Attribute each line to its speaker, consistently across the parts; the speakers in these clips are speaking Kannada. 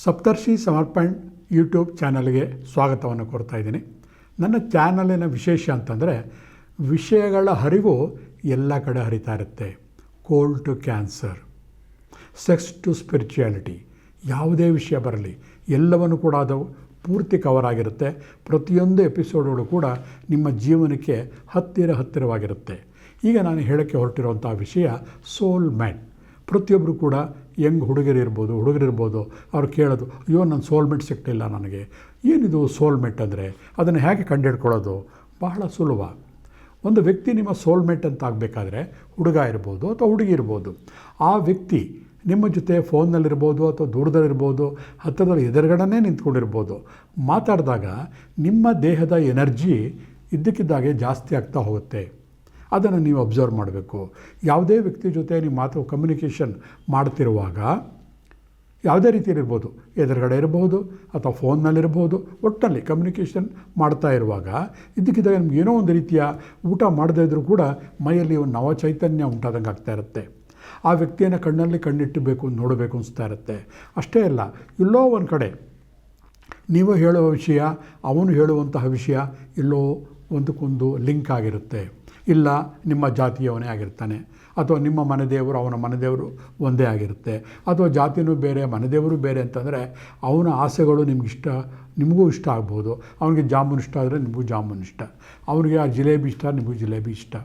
Speaker 1: ಸಪ್ತರ್ಷಿ ಸಮರ್ಪಣ್ ಯೂಟ್ಯೂಬ್ ಚಾನಲ್ಗೆ ಸ್ವಾಗತವನ್ನು ಕೋರ್ತಾ ಇದ್ದೀನಿ. ನನ್ನ ಚಾನಲಿನ ವಿಶೇಷ ಅಂತಂದರೆ ವಿಷಯಗಳ ಹರಿವು ಎಲ್ಲ ಕಡೆ ಹರಿತಾ ಇರುತ್ತೆ. Cold to cancer, sex to spirituality, ಯಾವುದೇ ವಿಷಯ ಬರಲಿ ಎಲ್ಲವನ್ನು ಕೂಡ ಅದು ಪೂರ್ತಿ ಕವರ್ ಆಗಿರುತ್ತೆ. ಪ್ರತಿಯೊಂದು ಎಪಿಸೋಡ್ಗಳು ಕೂಡ ನಿಮ್ಮ ಜೀವನಕ್ಕೆ ಹತ್ತಿರವಾಗಿರುತ್ತೆ. ಈಗ ನಾನು ಹೇಳೋಕ್ಕೆ ಹೊರಟಿರುವಂಥ ವಿಷಯ ಸೋಲ್ಮೇಟ್. ಪ್ರತಿಯೊಬ್ಬರು ಕೂಡ ಹುಡುಗರಿರ್ಬೋದು ಅವ್ರು ಕೇಳೋದು, ಅಯ್ಯೋ ನನ್ನ ಸೋಲ್ಮೇಟ್ ಸಿಗ್ತಿಲ್ಲ ನನಗೆ. ಏನಿದು ಸೋಲ್ಮೇಟ್ ಅಂದರೆ ಅದನ್ನು ಹೇಗೆ ಕಂಡುಹಿಡ್ಕೊಳ್ಳೋದು? ಬಹಳ ಸುಲಭ. ಒಂದು ವ್ಯಕ್ತಿ ನಿಮ್ಮ ಸೋಲ್ಮೇಟ್ ಅಂತ ಆಗಬೇಕಾದ್ರೆ ಹುಡುಗ ಇರ್ಬೋದು ಅಥವಾ ಹುಡುಗಿ ಇರ್ಬೋದು. ಆ ವ್ಯಕ್ತಿ ನಿಮ್ಮ ಜೊತೆ ಫೋನ್ನಲ್ಲಿರ್ಬೋದು ಅಥವಾ ದೂರದಲ್ಲಿರ್ಬೋದು, ಹತ್ತಿರದಲ್ಲಿ ಎದುರುಗಡೆನೇ ನಿಂತ್ಕೊಂಡಿರ್ಬೋದು. ಮಾತಾಡಿದಾಗ ನಿಮ್ಮ ದೇಹದ ಎನರ್ಜಿ ಇದ್ದಕ್ಕಿದ್ದಾಗೆ ಜಾಸ್ತಿ ಆಗ್ತಾ ಹೋಗುತ್ತೆ. ಅದನ್ನು ನೀವು ಅಬ್ಸರ್ವ್ ಮಾಡಬೇಕು. ಯಾವುದೇ ವ್ಯಕ್ತಿ ಜೊತೆ ನೀವು ಕಮ್ಯುನಿಕೇಷನ್ ಮಾಡ್ತಿರುವಾಗ ಯಾವುದೇ ರೀತಿಯಲ್ಲಿರ್ಬೋದು, ಎದುರುಗಡೆ ಇರ್ಬೋದು ಅಥವಾ ಫೋನ್ನಲ್ಲಿರ್ಬೋದು, ಒಟ್ಟಲ್ಲಿ ಕಮ್ಯುನಿಕೇಷನ್ ಮಾಡ್ತಾ ಇರುವಾಗ ಇದ್ದಕ್ಕಿದ್ದಾಗ ನಮ್ಗೆ ಏನೋ ಒಂದು ರೀತಿಯ ಊಟ ಮಾಡದೇ ಇದ್ದರೂ ಕೂಡ ಮೈಯಲ್ಲಿ ಒಂದು ನವ ಚೈತನ್ಯ ಉಂಟಾದಂಗೆ ಆಗ್ತಾ ಇರುತ್ತೆ. ಆ ವ್ಯಕ್ತಿಯನ್ನು ಕಣ್ಣಲ್ಲಿ ಕಣ್ಣಿಟ್ಟಬೇಕು, ನೋಡಬೇಕು ಅನಿಸ್ತಾ ಇರುತ್ತೆ. ಅಷ್ಟೇ ಅಲ್ಲ, ಎಲ್ಲೋ ಒಂದು ಕಡೆ ನೀವು ಹೇಳುವ ವಿಷಯ ಅವನು ಹೇಳುವಂತಹ ವಿಷಯ ಎಲ್ಲೋ ಒಂದಕ್ಕೊಂದು ಲಿಂಕ್ ಆಗಿರುತ್ತೆ. ಇಲ್ಲ ನಿಮ್ಮ ಜಾತಿಯವನೇ ಆಗಿರ್ತಾನೆ, ಅಥವಾ ನಿಮ್ಮ ಮನೆದೇವರು ಅವನ ಮನೆದೇವರು ಒಂದೇ ಆಗಿರುತ್ತೆ, ಅಥವಾ ಜಾತಿನೂ ಬೇರೆ ಮನೆದೇವರು ಬೇರೆ ಅಂತಂದರೆ ಅವನ ಆಸೆಗಳು ನಿಮಗೂ ಇಷ್ಟ ಆಗ್ಬೋದು. ಅವನಿಗೆ ಜಾಮೂನು ಇಷ್ಟ ಆದರೆ ನಿಮಗೂ ಜಾಮೂನು ಇಷ್ಟ, ಅವನಿಗೆ ಆ ಜಿಲೇಬಿ ಇಷ್ಟ ನಿಮಗೂ ಜಿಲೇಬಿ ಇಷ್ಟ,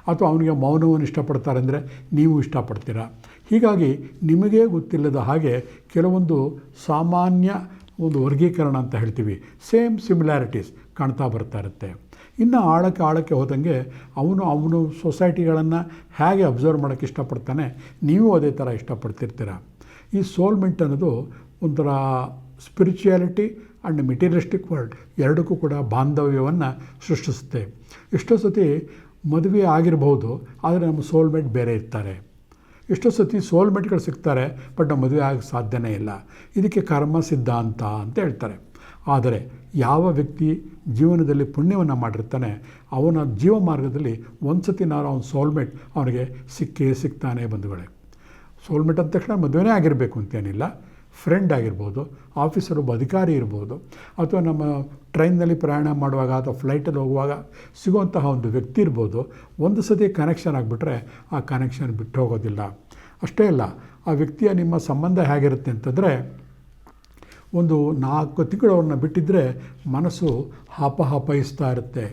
Speaker 1: ಅಥವಾ ಅವನಿಗೆ ಮೌನವನ್ನು ಇಷ್ಟಪಡ್ತಾರೆ ಅಂದರೆ ನೀವು ಇಷ್ಟಪಡ್ತೀರ. ಹೀಗಾಗಿ ನಿಮಗೇ ಗೊತ್ತಿಲ್ಲದ ಹಾಗೆ ಕೆಲವೊಂದು ಸಾಮಾನ್ಯ ಒಂದು ವರ್ಗೀಕರಣ ಅಂತ ಹೇಳ್ತೀವಿ, ಸೇಮ್ ಸಿಮಿಲ್ಯಾರಿಟೀಸ್ ಕಾಣ್ತಾ ಬರ್ತಾ ಇರುತ್ತೆ. ಇನ್ನು ಆಳಕ್ಕೆ ಹೋದಂಗೆ ಅವನು ಸೊಸೈಟಿಗಳನ್ನು ಹೇಗೆ ಅಬ್ಸರ್ವ್ ಮಾಡೋಕ್ಕೆ ಇಷ್ಟಪಡ್ತಾನೆ, ನೀವು ಅದೇ ಥರ ಇಷ್ಟಪಡ್ತಿರ್ತೀರ. ಈ ಸೋಲ್ಮೆಂಟ್ ಅನ್ನೋದು ಒಂಥರ ಸ್ಪಿರಿಚುಯಾಲಿಟಿ ಆ್ಯಂಡ್ ಮೆಟೀರಿಯಲಿಸ್ಟಿಕ್ ವರ್ಲ್ಡ್ ಎರಡಕ್ಕೂ ಕೂಡ ಬಾಂಧವ್ಯವನ್ನು ಸೃಷ್ಟಿಸುತ್ತೆ. ಎಷ್ಟೋ ಸತಿ ಮದುವೆ ಆಗಿರಬಹುದು, ಆದರೆ ನಮ್ಮ ಸೋಲ್ಮೇಟ್ ಬೇರೆ ಇರ್ತಾರೆ. ಎಷ್ಟೋ ಸತಿ ಸೋಲ್ಮೇಟ್ಗಳು ಸಿಗ್ತಾರೆ, ಬಟ್ ನಮ್ಮ ಮದುವೆ ಆಗೋಕ್ಕೆ ಸಾಧ್ಯನೇ ಇಲ್ಲ. ಇದಕ್ಕೆ ಕರ್ಮ ಸಿದ್ಧಾಂತ ಅಂತ ಹೇಳ್ತಾರೆ. ಆದರೆ ಯಾವ ವ್ಯಕ್ತಿ ಜೀವನದಲ್ಲಿ ಪುಣ್ಯವನ್ನು ಮಾಡಿರ್ತಾನೆ, ಅವನ ಜೀವ ಮಾರ್ಗದಲ್ಲಿ ಒಂದು ಸತಿ ಅವನ ಸೋಲ್ಮೇಟ್ ಅವನಿಗೆ ಸಿಗ್ತಾನೆ ಬಂಧುಗಳೇ. ಸೋಲ್ಮೇಟ್ ಅಂದ ತಕ್ಷಣ ಮದುವೆನೇ ಆಗಿರಬೇಕು ಅಂತೇನಿಲ್ಲ. ಫ್ರೆಂಡ್ ಆಗಿರ್ಬೋದು, ಆಫೀಸರ್ ಒಬ್ಬ ಅಧಿಕಾರಿ ಇರ್ಬೋದು, ಅಥವಾ ನಮ್ಮ ಟ್ರೈನ್ನಲ್ಲಿ ಪ್ರಯಾಣ ಮಾಡುವಾಗ ಅಥವಾ ಫ್ಲೈಟಲ್ಲಿ ಹೋಗುವಾಗ ಸಿಗುವಂತಹ ಒಂದು ವ್ಯಕ್ತಿ ಇರ್ಬೋದು. ಒಂದು ಸತಿ ಕನೆಕ್ಷನ್ ಆಗಿಬಿಟ್ರೆ ಆ ಕನೆಕ್ಷನ್ ಬಿಟ್ಟು ಹೋಗೋದಿಲ್ಲ. ಅಷ್ಟೇ ಅಲ್ಲ, ಆ ವ್ಯಕ್ತಿಯ ನಿಮ್ಮ ಸಂಬಂಧ ಹೇಗಿರುತ್ತೆ ಅಂತಂದರೆ, ಒಂದು 4 ತಿಂಗಳು ಅವ್ರನ್ನ ಬಿಟ್ಟಿದ್ದರೆ ಮನಸ್ಸು ಹಾಪೈಸ್ತಾ ಇರುತ್ತೆ.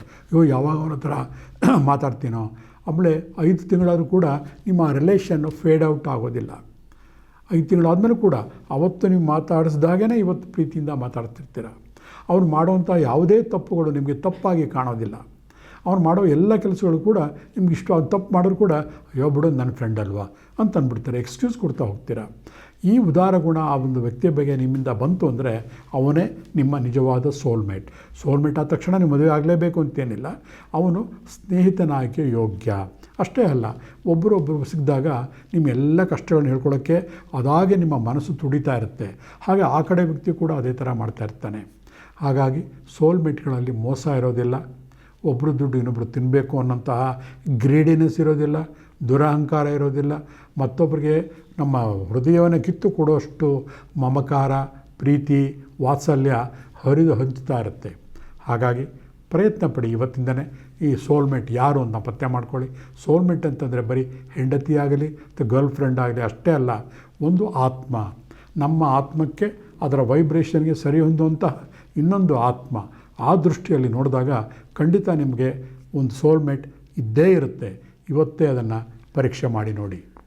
Speaker 1: ಯಾವಾಗ ಅವನ ಹತ್ರ ಮಾತಾಡ್ತೀನೋ. ಆಮೇಲೆ 5 ತಿಂಗಳಾದರೂ ಕೂಡ ನಿಮ್ಮ ರಿಲೇಷನ್ನು ಫೇಡ್ ಔಟ್ ಆಗೋದಿಲ್ಲ. 5 ತಿಂಗಳಾದಮೇಲೆ ಕೂಡ ಅವತ್ತು ನೀವು ಮಾತಾಡಿಸಿದಾಗೇ ಇವತ್ತು ಪ್ರೀತಿಯಿಂದ ಮಾತಾಡ್ತಿರ್ತೀರ. ಅವ್ರು ಮಾಡುವಂಥ ಯಾವುದೇ ತಪ್ಪುಗಳು ನಿಮಗೆ ತಪ್ಪಾಗಿ ಕಾಣೋದಿಲ್ಲ. ಅವ್ನು ಮಾಡೋ ಎಲ್ಲ ಕೆಲಸಗಳು ಕೂಡ ನಿಮ್ಗೆ ಇಷ್ಟ. ಅವ್ನು ತಪ್ಪು ಮಾಡೋರು ಕೂಡ ಅಯ್ಯೋ ಬಿಡೋದು ನನ್ನ ಫ್ರೆಂಡ್ ಅಲ್ವಾ ಅಂತ ಅಂದ್ಬಿಡ್ತಾರೆ, ಎಕ್ಸ್ಕ್ಯೂಸ್ ಕೊಡ್ತಾ ಹೋಗ್ತೀರಾ. ಈ ಉದಾರ ಗುಣ ಆ ಒಂದು ವ್ಯಕ್ತಿಯ ಬಗ್ಗೆ ನಿಮ್ಮಿಂದ ಬಂತು ಅಂದರೆ ಅವನೇ ನಿಮ್ಮ ನಿಜವಾದ ಸೋಲ್ಮೇಟ್ ಆದ ತಕ್ಷಣ ನೀವು ಮದುವೆ ಆಗಲೇಬೇಕು ಅಂತೇನಿಲ್ಲ. ಅವನು ಸ್ನೇಹಿತನಾಗಿ ಯೋಗ್ಯ. ಅಷ್ಟೇ ಅಲ್ಲ, ಒಬ್ಬರೊಬ್ಬರು ಸಿಕ್ಕಿದಾಗ ನಿಮ್ಮ ಎಲ್ಲ ಕಷ್ಟಗಳನ್ನ ಹೇಳ್ಕೊಳ್ಳೋಕ್ಕೆ ಅದಾಗೆ ನಿಮ್ಮ ಮನಸ್ಸು ತುಡಿತಾ ಇರುತ್ತೆ. ಹಾಗೆ ಆ ಕಡೆ ವ್ಯಕ್ತಿ ಕೂಡ ಅದೇ ಥರ ಮಾಡ್ತಾ ಇರ್ತಾನೆ. ಹಾಗಾಗಿ ಸೋಲ್ಮೇಟ್ಗಳಲ್ಲಿ ಮೋಸ ಇರೋದಿಲ್ಲ, ಒಬ್ಬರು ದುಡ್ಡು ಇನ್ನೊಬ್ಬರು ತಿನ್ನಬೇಕು ಅನ್ನೋಂತಹ ಗ್ರೀಡಿನೆಸ್ ಇರೋದಿಲ್ಲ, ದುರಹಂಕಾರ ಇರೋದಿಲ್ಲ, ಮತ್ತೊಬ್ಬರಿಗೆ ನಮ್ಮ ಹೃದಯವನ್ನು ಕಿತ್ತು ಕೊಡುವಷ್ಟು ಮಮಕಾರ, ಪ್ರೀತಿ, ವಾತ್ಸಲ್ಯ ಹಂಚ್ತಾ ಇರುತ್ತೆ. ಹಾಗಾಗಿ ಪ್ರಯತ್ನ ಪಡಿ ಇವತ್ತಿಂದನೇ ಈ ಸೋಲ್ಮೇಟ್ ಯಾರು ಅಂತ ಪತ್ತೆ ಮಾಡ್ಕೊಳ್ಳಿ. ಸೋಲ್ಮೇಟ್ ಅಂತಂದರೆ ಬರೀ ಹೆಂಡತಿ ಆಗಲಿ ಅಥವಾ ಗರ್ಲ್ ಫ್ರೆಂಡ್ ಆಗಲಿ ಅಷ್ಟೇ ಅಲ್ಲ, ಒಂದು ಆತ್ಮ. ನಮ್ಮ ಆತ್ಮಕ್ಕೆ ಅದರ ವೈಬ್ರೇಷನ್ಗೆ ಸರಿ ಹೊಂದುವಂತಹ ಇನ್ನೊಂದು ಆತ್ಮ. ಆ ದೃಷ್ಟಿಯಲ್ಲಿ ನೋಡಿದಾಗ ಖಂಡಿತ ನಿಮಗೆ ಒಂದು ಸೋಲ್ಮೇಟ್ ಇದ್ದೇ ಇರುತ್ತೆ. ಇವತ್ತೇ ಅದನ್ನು ಪರೀಕ್ಷೆ ಮಾಡಿ ನೋಡಿ.